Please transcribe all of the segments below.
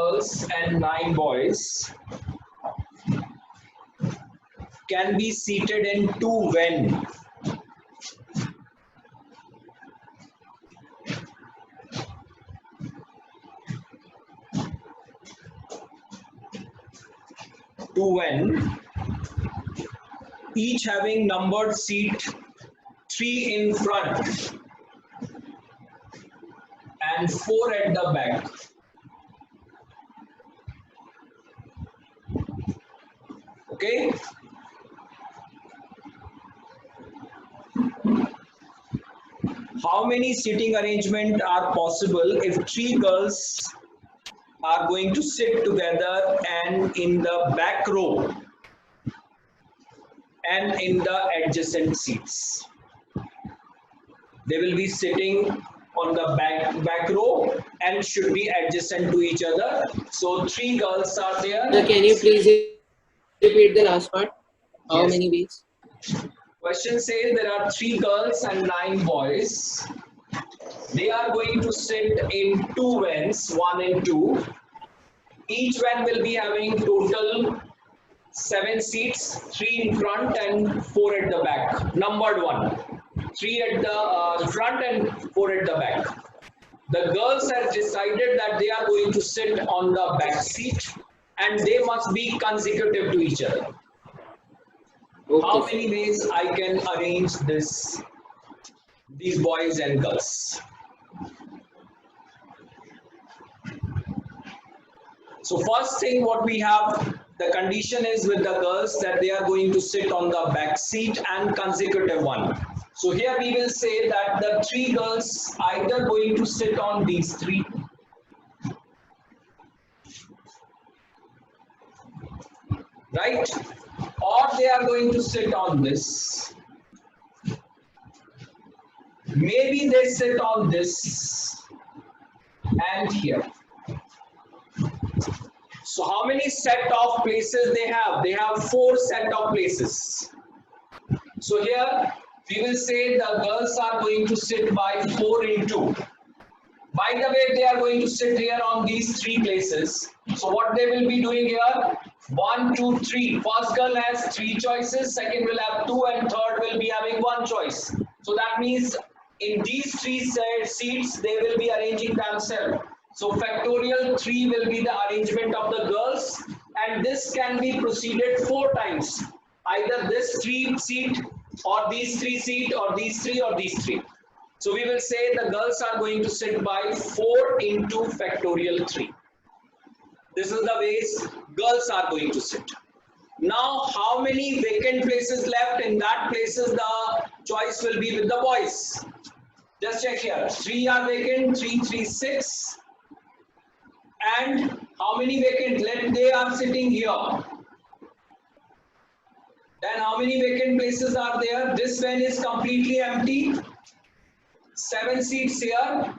girls and 9 boys can be seated in 2 when? Each having numbered seat 3 in front and 4 at the back. Okay. How many seating arrangements are possible if 3 girls are going to sit together and in the back row and in the adjacent seats? They will be sitting on the back row and should be adjacent to each other. So 3 girls are there. So can you please repeat the last part? How many ways? Question says there are 3 girls and 9 boys. They are going to sit in 2 vans, 1 and 2. Each van will be having total 7 seats, 3 in front and 4 at the back. Numbered 1. 3 at the front and 4 at the back. The girls have decided that they are going to sit on the back seat and they must be consecutive to each other. Okay. How many ways I can arrange these boys and girls? So first thing what we have, the condition is with the girls that they are going to sit on the back seat and consecutive one. So here we will say that the 3 girls either going to sit on these 3 right, or they are going to sit on this. Maybe they sit on this and here. So how many set of places they have? They have 4 set of places. So here we will say the girls are going to sit by 4 in 2. By the way, they are going to sit here on these 3 places. So what they will be doing here? 1, 2, 3. First girl has 3 choices, second will have 2 and third will be having 1 choice. So that means in these 3 seats they will be arranging themselves. So factorial 3 will be the arrangement of the girls and this can be proceeded 4 times. Either this 3 seat or these 3 seat or these 3 or these 3. So we will say the girls are going to sit by 4 into factorial 3. This is the ways girls are going to sit. Now how many vacant places left? In that places the choice will be with the boys. Just check here. 3 are vacant, 3, 3, 6. And how many vacant? They are sitting here. Then how many vacant places are there? This van is completely empty. 7 seats here.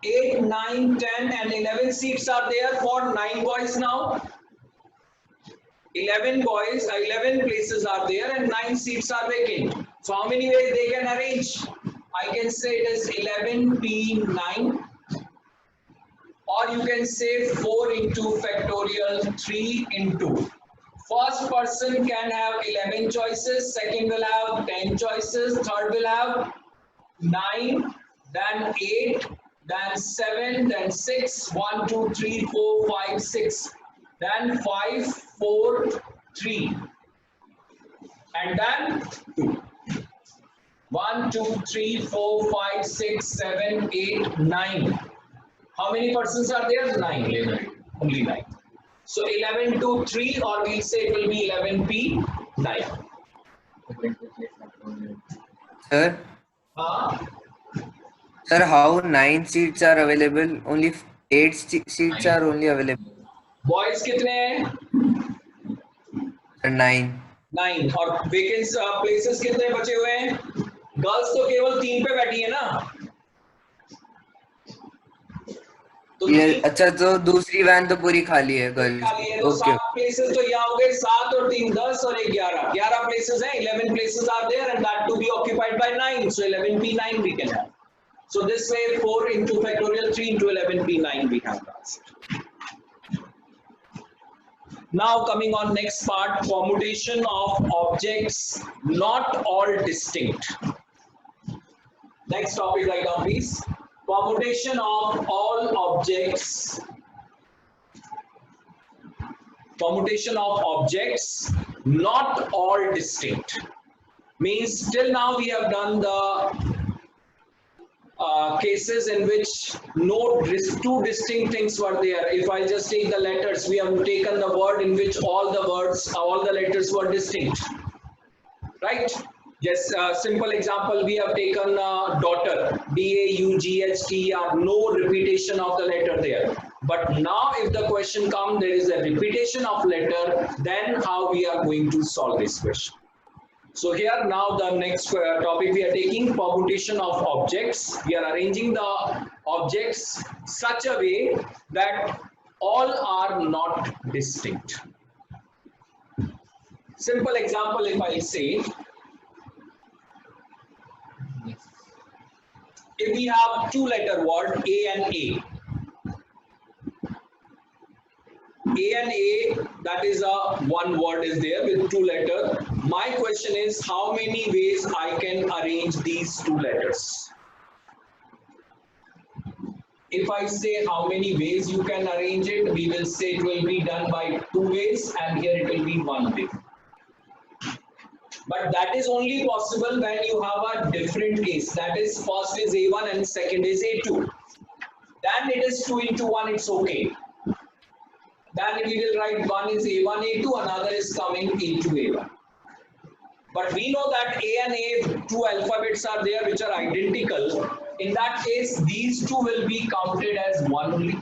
8, 9, 10 and 11 seats are there for 9 boys now. 11 boys, 11 places are there and 9 seats are vacant. So how many ways they can arrange? I can say it is 11p9 or you can say 4 into factorial 3 into. First person can have 11 choices, second will have 10 choices, third will have 9, then 8, then 7, then 6, 1, 2, 3, 4, 5, 6, then 5, 4, 3, and then 2. 1, 2, 3, 4, 5, 6, 7, 8, 9. How many persons are there? 9. Only 9. So 11 to 3 or we'll say it will be 11p9. Sir? Sir, how 9 seats are available? Only 8 seats are only available. Boys कितने हैं? 9. 9 और vacant places कितने बचे हुए हैं? Girls तो केवल 3 पे बैठी है ना? तो ये अच्छा तो दूसरी वैन तो पूरी खाली है गर्ल्स की. तो 7 places तो यहाँ हो गए 7 और 3 10 और 11 places हैं. 11 places are there and that to be occupied by 9. So 11p9 we can have. So this way 4 into factorial 3 into 11p9 we have the answer. Now coming on next part, permutation of objects not all distinct. Next topic, write down please. Permutation of all objects. Permutation of objects not all distinct. Means till now we have done the cases in which two distinct things were there. If I just take the letters, we have taken the word in which all the letters were distinct, right? Yes, simple example, we have taken daughter, D-A-U-G-H-T-E-R, no repetition of the letter there. But now if the question comes, there is a repetition of letter, then how we are going to solve this question? So here now the next topic we are taking, permutation of objects. We are arranging the objects such a way that all are not distinct. Simple example, if I say, if we have two letter word A and A. A and A, that is a one word is there with two letters. My question is how many ways I can arrange these two letters. If I say how many ways you can arrange it, we will say it will be done by two ways and here it will be one way. But that is only possible when you have a different case. That is, first is A1 and second is A2. Then it is 2 into 1, it's okay. Then we will write one is A1, A2, another is coming A2, A1. But we know that A and A, two alphabets are there which are identical. In that case, these two will be counted as one only.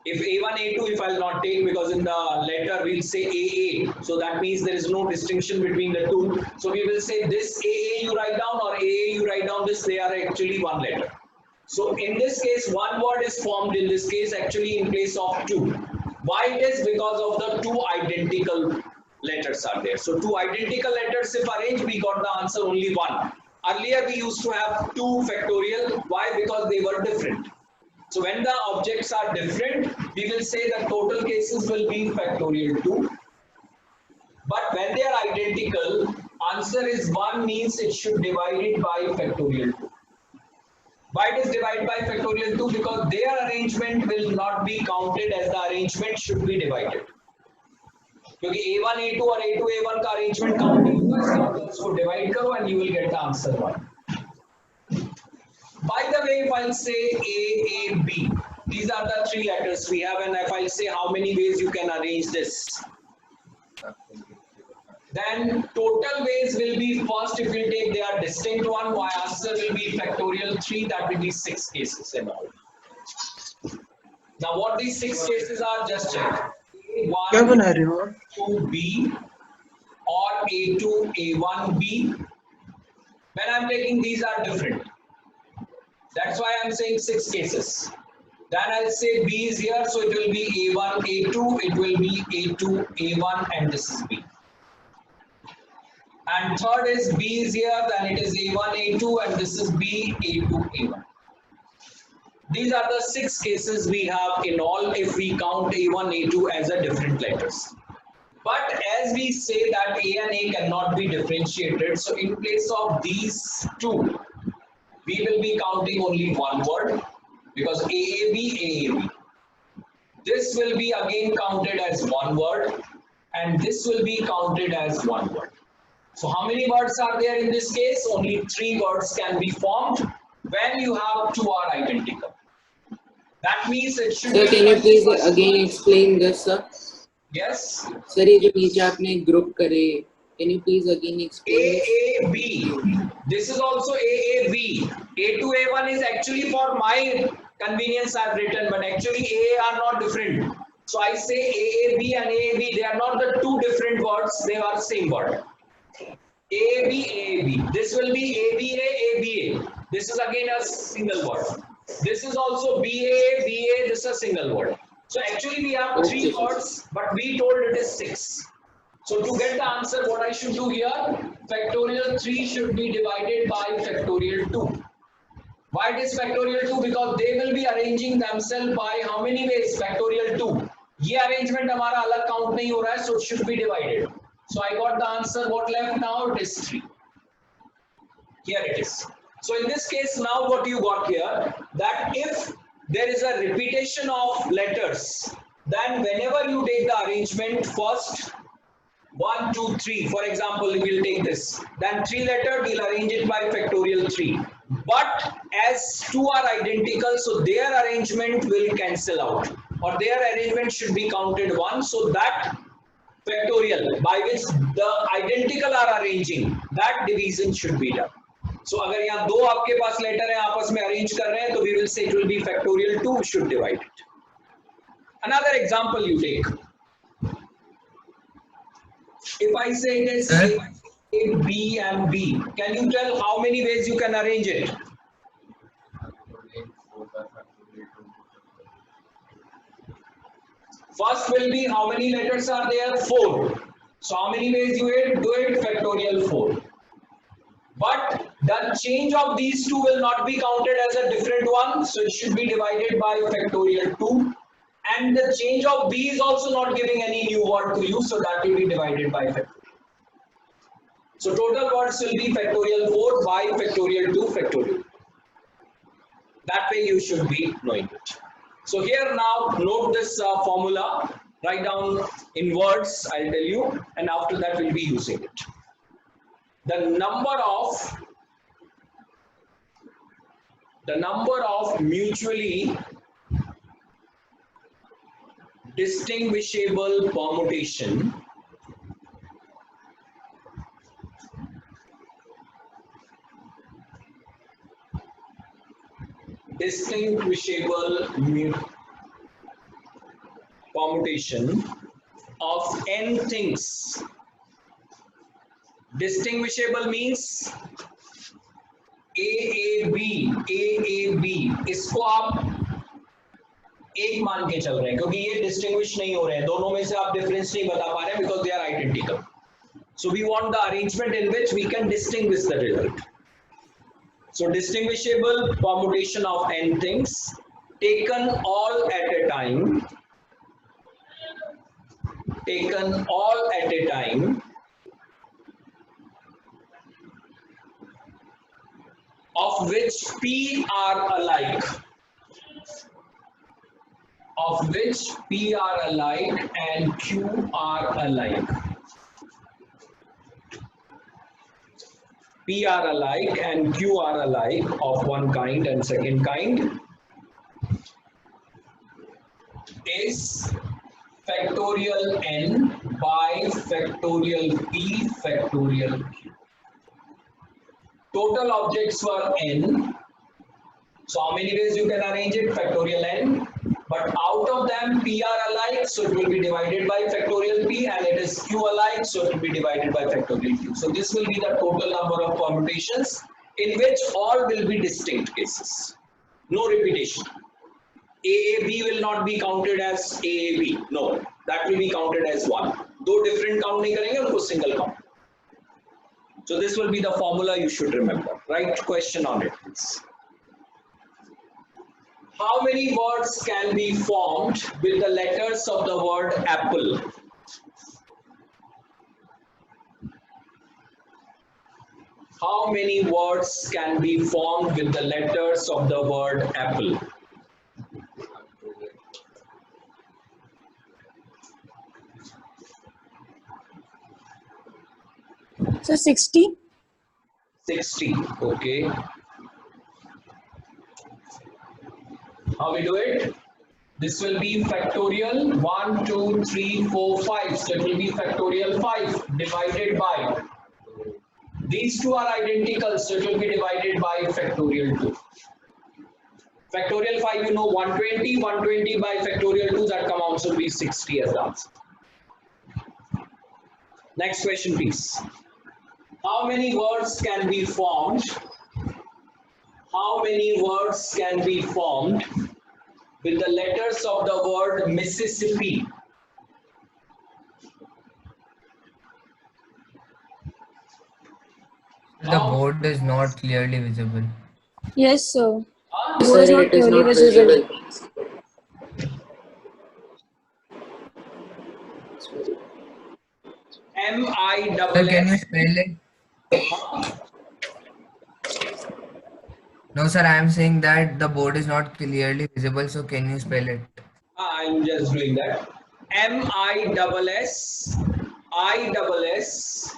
If A1, A2, if I'll not take, because in the letter we'll say AA. So that means there is no distinction between the two. So we will say this AA you write down or AA you write down this, they are actually one letter. So in this case, one word is formed in this case actually in place of two. Why it is? Because of the two identical letters are there. So two identical letters if arranged, we got the answer only one. Earlier we used to have 2 factorial. Why? Because they were different. So when the objects are different, we will say the total cases will be factorial 2. But when they are identical, answer is 1 means it should divide it by factorial 2. Why it is divided by factorial 2? Because their arrangement will not be counted as the arrangement should be divided. क्योंकि A1 A2 और A2 A1 का arrangement count नहीं होगा, इसका मतलब इसको divide करो and you will get the answer 1. By the way, if I'll say A, A, B, these are the 3 letters we have, and if I'll say how many ways you can arrange this, then total ways will be first if we take they are distinct one, my answer will be factorial 3, that will be 6 cases in all. Now what these 6 cases are, just check. A1, 2B or A2, A1B. When I'm taking these are different. That's why I'm saying 6 cases. Then I'll say B is here, so it will be A1, A2, it will be A2, A1, and this is B. And third is B is here, then it is A1, A2, and this is B, A2, A1. These are the 6 cases we have in all if we count A1, A2 as a different letters. But as we say that A and A cannot be differentiated, so in place of these two, we will be counting only one word because AAB, AAB. This will be again counted as one word and this will be counted as one word. So how many words are there in this case? Only 3 words can be formed when you have 2 are identical. That means it should Sir, be... can you please again explain this, sir? Yes. Sir, ये जो नीचे आपने group करे, can you please again explain? AAB. This is also AAB. A2, A1 is actually for my convenience I've written, but actually AA are not different. So I say AAB and AAB, they are not the 2 different words, they are same word. AAB, AAB. This will be ABA, ABA. This is again a single word. This is also BA, BA, this is a single word. So actually we have 3 words, but we told it is 6. So to get the answer, what I should do here, factorial 3 should be divided by factorial 2. Why it is factorial 2? Because they will be arranging themselves by how many ways? Factorial 2. ये arrangement हमारा अलग count नहीं हो रहा है, so it should be divided. So I got the answer. What left now? It is 3. Here it is. So in this case, now what you got here, that if there is a repetition of letters, then whenever you take the arrangement first, 1, 2, 3, for example, we will take this, then 3 letter, we'll arrange it by factorial 3. But as 2 are identical, so their arrangement will cancel out, or their arrangement should be counted 1, so that factorial by which the identical are arranging, that division should be done. So अगर यहाँ दो आपके पास letter है आपस में arrange कर रहे हैं, तो we will say it will be factorial 2 should divide it. Another example you take. If I say it is A, B and B, can you tell how many ways you can arrange it? First will be how many letters are there? 4. So how many ways you do it? Factorial 4. But the change of these two will not be counted as a different one, so it should be divided by factorial 2. And the change of B is also not giving any new word to you, so that will be divided by factorial. So total words will be factorial 4 by factorial 2 factorial. That way you should be knowing it. So here now note this formula, write down in words, I'll tell you, and after that we'll be using it. The number of mutually distinguishable permutation of n things. Distinguishable means AAB, इसको आप एक मान के चल रहे हैं क्योंकि ये डिस्टिंग्विश नहीं हो रहे हैं, दोनों में से आप डिफरेंस नहीं बता पा रहे हैं because they are identical. So we want the arrangement in which we can distinguish the result. So distinguishable permutation of n things taken all at a time, of which P are alike, and Q are alike. P are alike and Q are alike of one kind and second kind is factorial n by factorial P factorial Q. Total objects were n. So how many ways you can arrange it? Factorial n. But out of them P are alike, so it will be divided by factorial P, and it is Q alike, so it will be divided by factorial Q. So this will be the total number of permutations in which all will be distinct cases. No repetition. AAB will not be counted as AAB. No, that will be counted as one. Though different count नहीं करेंगे, उनको single count. So this will be the formula you should remember. Write question on it, please. How many words can be formed with the letters of the word apple? How many words can be formed with the letters of the word apple? So 60. 60. Okay. How we do it? This will be factorial 1, 2, 3, 4, 5. So it will be factorial 5 divided by. These two are identical, so it will be divided by factorial 2. Factorial 5, you know, 120. 120 by factorial 2, that come out to be 60 as the answer. Next question, please. How many words can be formed? How many words can be formed with the letters of the word Mississippi? The board is not clearly visible. Yes, sir. Sir, Board is not it is clearly not visible. visible. M-I Sir, double can you S. spell it? No, sir, I am saying that the board is not clearly visible, so can you spell it? I'm just doing that. M-I-double-S, I-double-S,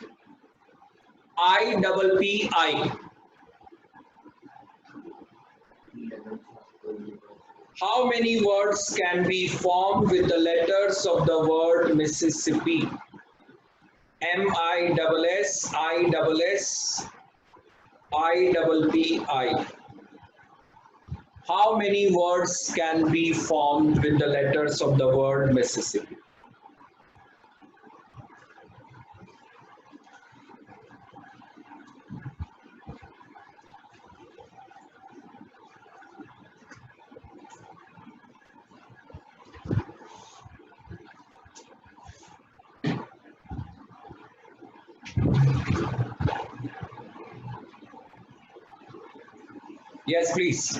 I-double-P-I. How many words can be formed with the letters of the word Mississippi? M-I-double-S, I-double-S, I-double-P-I. How many words can be formed with the letters of the word Mississippi? Yes, please.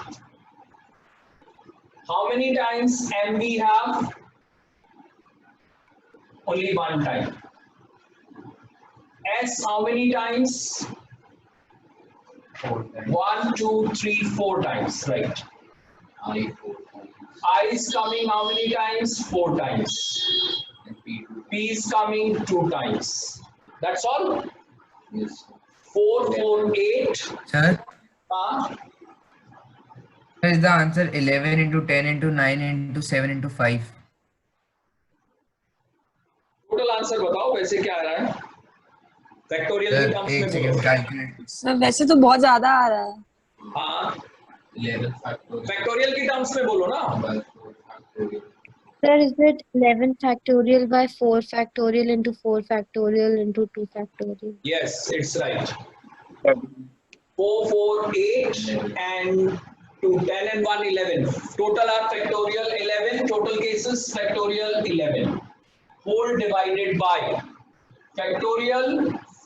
How many times M we have? Only one time. S how many times? 1, 2, 3, 4 times, right? I is coming how many times? 4 times. P is coming 2 times. That's all? Yes. 4, 4, 8. Sir, Uh, is the answer 11 into 10 into 9 into 7 into 5? Total answer बताओ वैसे क्या आ रहा है factorial की Sir, terms में एक बोलो second calculate. Sir वैसे तो बहुत ज्यादा आ रहा है. हाँ 11 factorial फैक्टोरियल की टर्म्स में बोलो ना by 4 factorial. Sir, is it 11 factorial by 4 factorial into 4 factorial into 2 factorial? yes it's right 4 4 8 and 2 10 and 1 11 total are factorial 11 total cases factorial 11 whole divided by factorial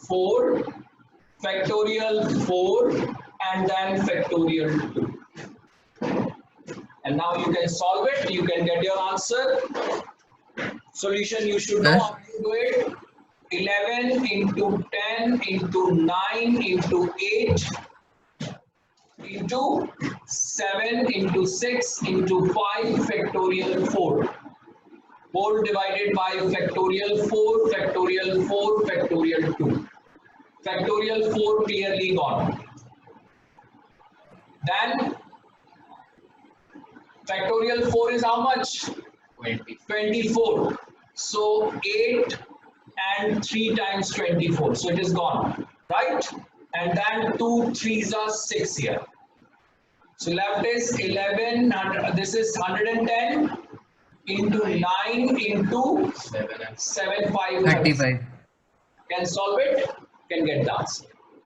4 factorial 4 and then factorial 2 and now you can solve it you can get your answer solution you should know Sir? how to do it 11 into 10 into 9 into 8 into 7 into 6 into 5 factorial 4 whole divided by factorial 4 factorial 4 factorial 2 factorial 4 clearly gone then factorial 4 is how much 20. 24 so 8 and 3 times 24 so it is gone right and then 2 3s are 6 here so left is 11 and this is 110 into 9 into 7 and 7 5 11 35. can solve it can get the answer